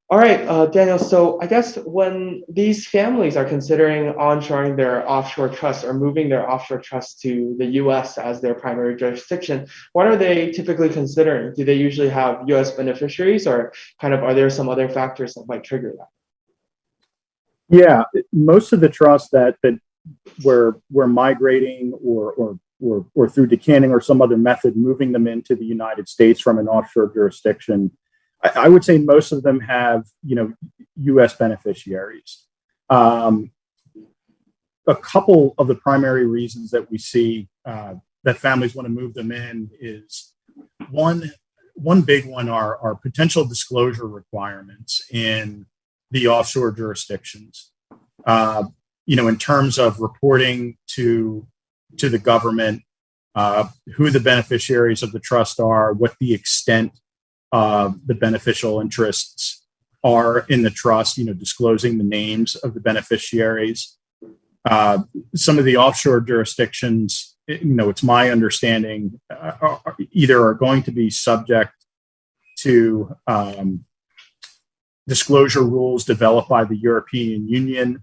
All right, Daniel, so I guess when these families are considering onshoring their offshore trusts or moving their offshore trusts to the US as their primary jurisdiction, what are they typically considering? Do they usually have US beneficiaries, or kind of are there some other factors that might trigger that? Yeah, most of the trusts that we're migrating or through decanting or some other method, moving them into the United States from an offshore jurisdiction, I would say most of them have, U.S. beneficiaries. A couple of the primary reasons that we see that families want to move them in is one big one are potential disclosure requirements in the offshore jurisdictions. In terms of reporting to the government, who the beneficiaries of the trust are, what the extent of the beneficial interests are in the trust, disclosing the names of the beneficiaries. Some of the offshore jurisdictions, it's my understanding, either are going to be subject to disclosure rules developed by the European Union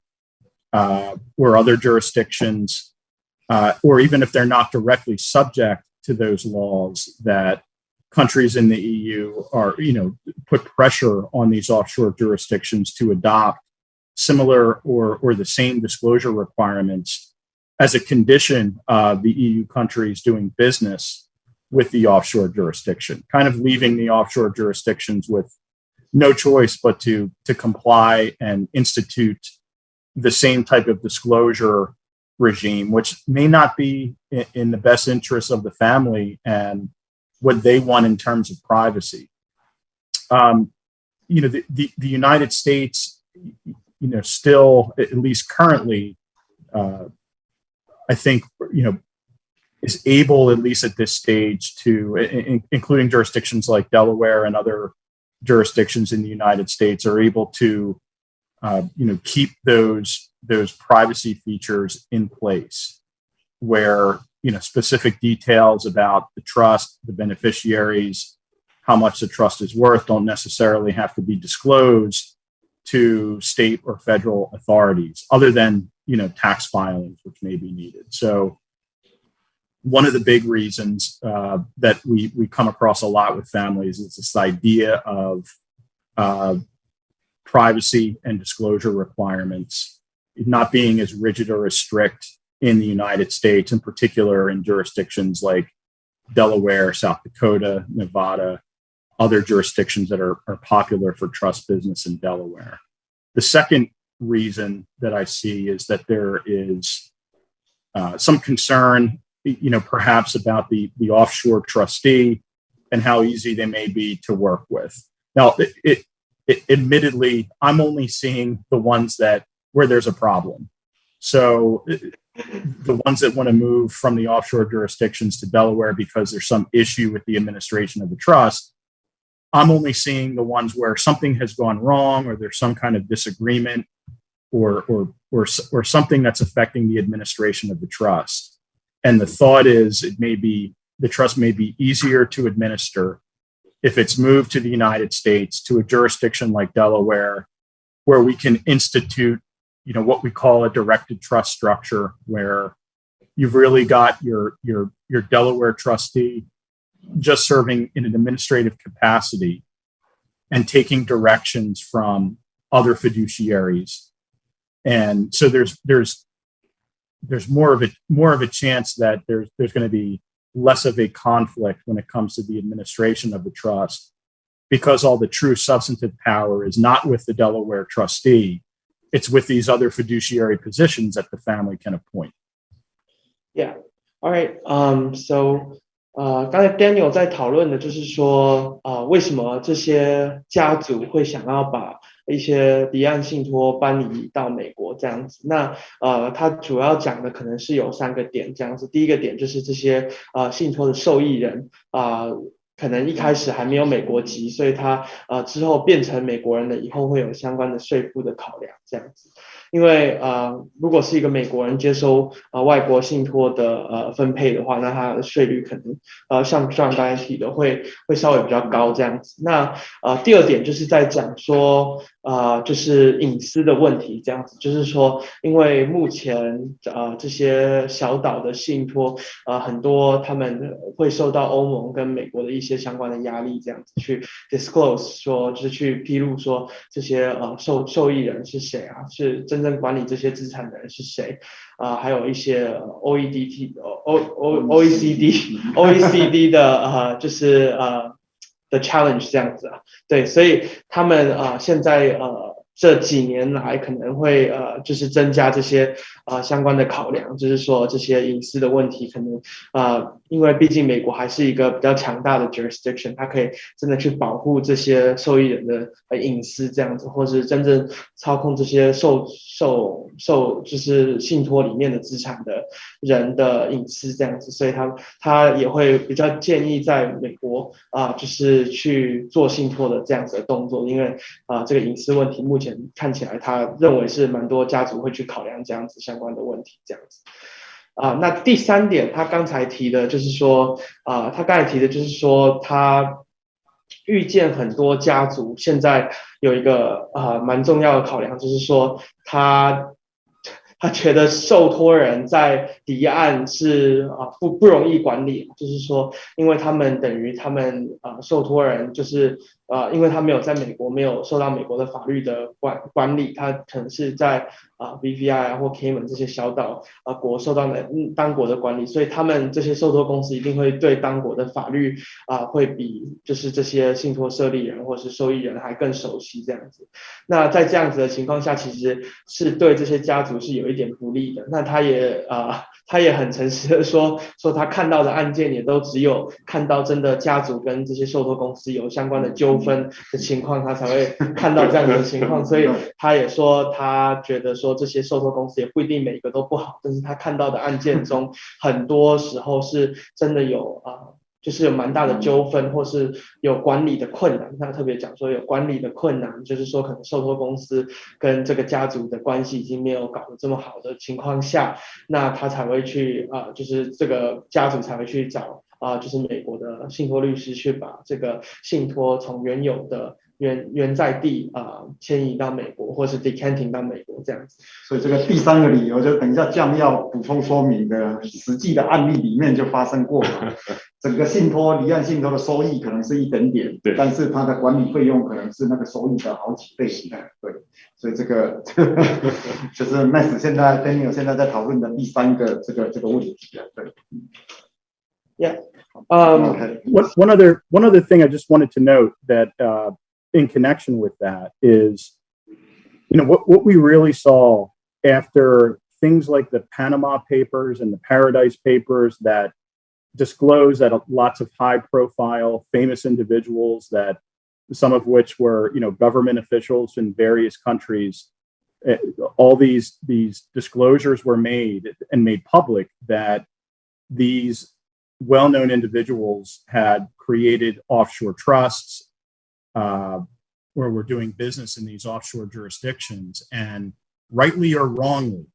or other jurisdictions, or even if they're not directly subject to those laws, that countries in the EU are, put pressure on these offshore jurisdictions to adopt similar or the same disclosure requirements as a condition of the EU countries doing business with the offshore jurisdiction, kind of leaving the offshore jurisdictions with no choice but to comply and institute the same type of disclosure regime, which may not be in the best interest of the family and what they want in terms of privacy. The United States, still, at least currently, I think, is able, at least at this stage, to, including jurisdictions like Delaware and other jurisdictions in the United States, are able to, keep those privacy features in place, where specific details about the trust, the beneficiaries, how much the trust is worth don't necessarily have to be disclosed to state or federal authorities, other than tax filings, which may be needed. So one of the big reasons that we come across a lot with families is this idea of privacy and disclosure requirements not being as rigid or as strict in the United States, in particular in jurisdictions like Delaware, South Dakota, Nevada, other jurisdictions that are popular for trust business in Delaware. The second reason that I see is that there is some concern, perhaps about the offshore trustee and how easy they may be to work with. Now, admittedly, I'm only seeing the ones where there's a problem. So the ones that want to move from the offshore jurisdictions to Delaware because there's some issue with the administration of the trust, I'm only seeing the ones where something has gone wrong, or there's some kind of disagreement, or something that's affecting the administration of the trust. And the thought is the trust may be easier to administer if it's moved to the United States, to a jurisdiction like Delaware, where we can institute, what we call a directed trust structure, where you've really got your Delaware trustee just serving in an administrative capacity and taking directions from other fiduciaries. And so there's more of a chance that there's going to be less of a conflict when it comes to the administration of the trust, because all the true substantive power is not with the Delaware trustee, it's with these other fiduciary positions that the family can appoint. Yeah. All right. So 刚才 Daniel 在讨论的就是说，为什么这些家族会想要把一些离岸信托搬移到美国这样子？那他主要讲的可能是有3个点这样子。第一个点就是这些信托的受益人可能一开始还没有美国籍，所以他之后变成美国人了以后会有相关的税负的考量这样子。因为如果是一个美国人接收外国信托的分配的话，那他的税率可能像刚才提的会稍微比较高这样子。那第二点就是在讲说就是隐私的问题这样子，就是说因为目前这些小岛的信托很多他们会受到欧盟跟美国的一些相关的压力这样子去 disclose 说就是去披露说这些受益人是谁啊，是真正管理这些资产的人是谁还有一些 OECD 的就是的 challenge 这样子啊，对，所以他们现在这几年来可能会就是增加这些相关的考量，就是说这些隐私的问题可能因为毕竟美国还是一个比较强大的 jurisdiction， 它可以真的去保护这些受益人的隐私这样子，或是真正操控这些就是信托里面的资产的人的隐私这样子，所以他也会比较建议在美国就是去做信托的这样子的动作，因为这个隐私问题目前看起来他认为是蛮多家族会去考量这样子相关的问题这样子。那第三点他刚才提的就是说他预见很多家族现在有一个蛮重要的考量，就是说他觉得受托人在离岸是不容易管理，就是说因为他们等于他们受托人就是因为他没有在美国没有受到美国的法律的管理，他可能是在BVI 或 Cayman 这些小岛国受到当国的管理，所以他们这些受托公司一定会对当国的法律会比就是这些信托设立人或是受益人还更熟悉这样子。那在这样子的情况下，其实是对这些家族是有一点不利的。那他也很诚实的说他看到的案件也都只有看到真的家族跟这些受托公司有相关的纠纷的情况，他才会看到这样的情况。所以他也说他觉得说这些受托公司也不一定每一个都不好，但是他看到的案件中很多时候是真的有就是有蛮大的纠纷，或是有管理的困难。他特别讲说有管理的困难，就是说可能受托公司跟这个家族的关系已经没有搞得这么好的情况下，那他才会去就是这个家族才会去找就是美国的信托律师去把这个信托从原有的原在地迁移到美国，或是 decanting 到美国这样子。所以这个第三个理由就等一下将要补充说明的实际的案例里面就发生过了。整个信托离岸信托的收益可能是一点点，但是它的管理费用可能是那个收益的好几倍。对，所以这个就是 Max Daniel 现在在讨论的第三个这个问题了。对。Yeah. One other thing I just wanted to note that in connection with that is, what we really saw after things like the Panama Papers and the Paradise Papers that disclosed that lots of high-profile, famous individuals, that some of which were, government officials in various countries, all these disclosures were made and made public that these well-known individuals had created offshore trusts where we're doing business in these offshore jurisdictions, and rightly or wrongly,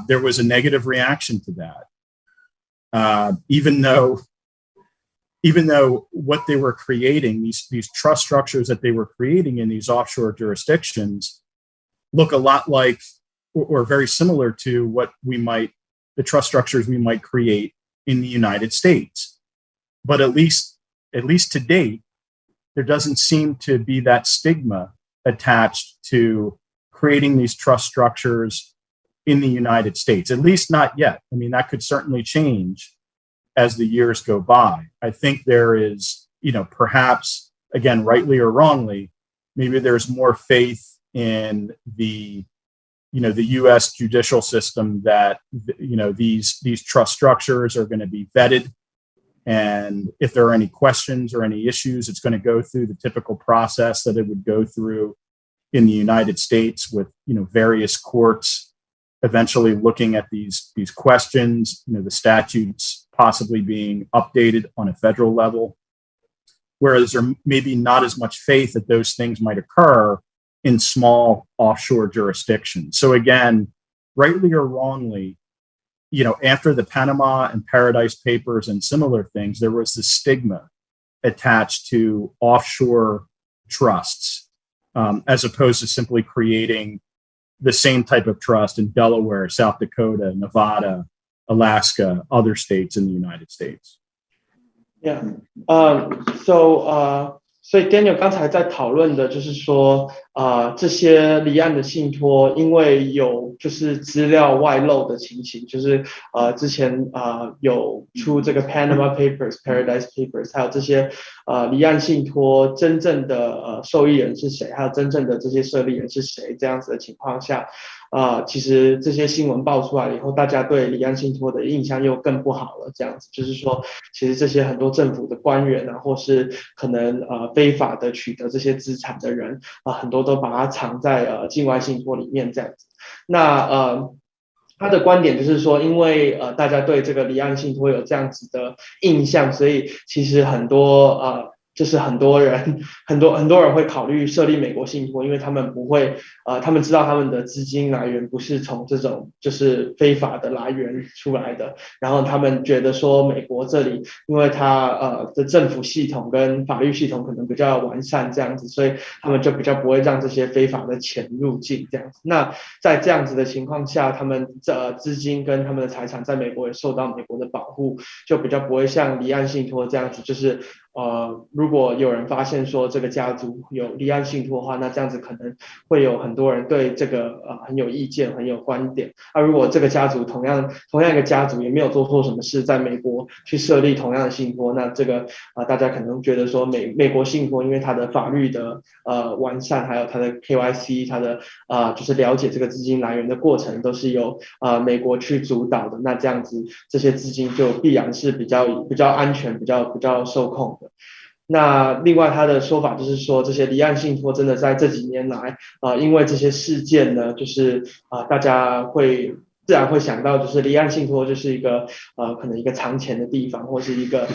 there was a negative reaction to that. Even though what they were creating, these trust structures that they were creating in these offshore jurisdictions look a lot like or very similar to the trust structures we might create in the United States. But at least to date, there doesn't seem to be that stigma attached to creating these trust structures in the United States, at least not yet. I mean, that could certainly change as the years go by. I think there is, perhaps, again, rightly or wrongly, maybe there's more faith in the U.S. judicial system that, these trust structures are going to be vetted. And if there are any questions or any issues, it's going to go through the typical process that it would go through in the United States with, various courts eventually looking at these questions, the statutes possibly being updated on a federal level. whereas there may be not as much faith that those things might occur in small offshore jurisdictions. So again, rightly or wrongly, after the Panama and Paradise Papers and similar things, there was the stigma attached to offshore trusts, as opposed to simply creating the same type of trust in Delaware, South Dakota, Nevada, Alaska, other states in the United States. Yeah.所以 Daniel 刚才在讨论的就是说，这些离岸的信托，因为有就是资料外漏的情形，就是之前有出这个 Panama Papers、Paradise Papers， 还有这些离岸信托真正的受益人是谁，还有真正的这些设立人是谁，这样子的情况下，其实这些新闻爆出来以后，大家对离岸信托的印象又更不好了。这样子就是说，其实这些很多政府的官员啊，或是可能非法的取得这些资产的人很多都把它藏在境外信托里面这样子。那他的观点就是说，因为大家对这个离岸信托有这样子的印象，所以其实很多就是很多人会考虑设立美国信托，因为他们不会他们知道他们的资金来源不是从这种就是非法的来源出来的，然后他们觉得说美国这里因为它的政府系统跟法律系统可能比较完善这样子，所以他们就比较不会让这些非法的钱入境这样子。那在这样子的情况下，他们资金跟他们的财产在美国也受到美国的保护，就比较不会像离岸信托这样子，就是如果有人发现说这个家族有离岸信托的话，那这样子可能会有很多人对这个很有意见、很有观点。如果这个家族同样一个家族也没有做错什么事，在美国去设立同样的信托，那这个大家可能觉得说美国信托因为它的法律的完善，还有它的 KYC， 它的就是了解这个资金来源的过程都是由美国去主导的，那这样子这些资金就必然是比较安全、比较受控。那另外他的说法就是说，这些离岸信托真的在这几年来因为这些事件呢，就是大家会自然会想到，就是离岸信托就是一个可能一个藏钱的地方，或是一个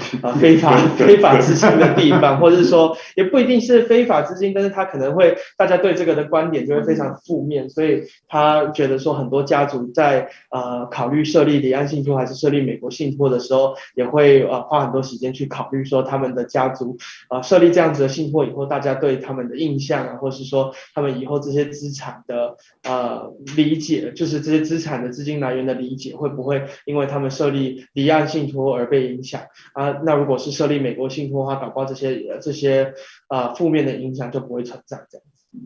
非法资金的地方，或者是说也不一定是非法资金，但是他可能会大家对这个的观点就会非常负面，所以他觉得说很多家族在考虑设立离岸信托还是设立美国信托的时候，也会花很多时间去考虑说他们的家族设立这样子的信托以后，大家对他们的印象啊，或是说他们以后这些资产的理解，就是这些资产的资金来源的理解，会不会因为他们设立离岸信托而被影响那如果是设立美国信托的话，搞不好这些负面的影响就不会存在这样子。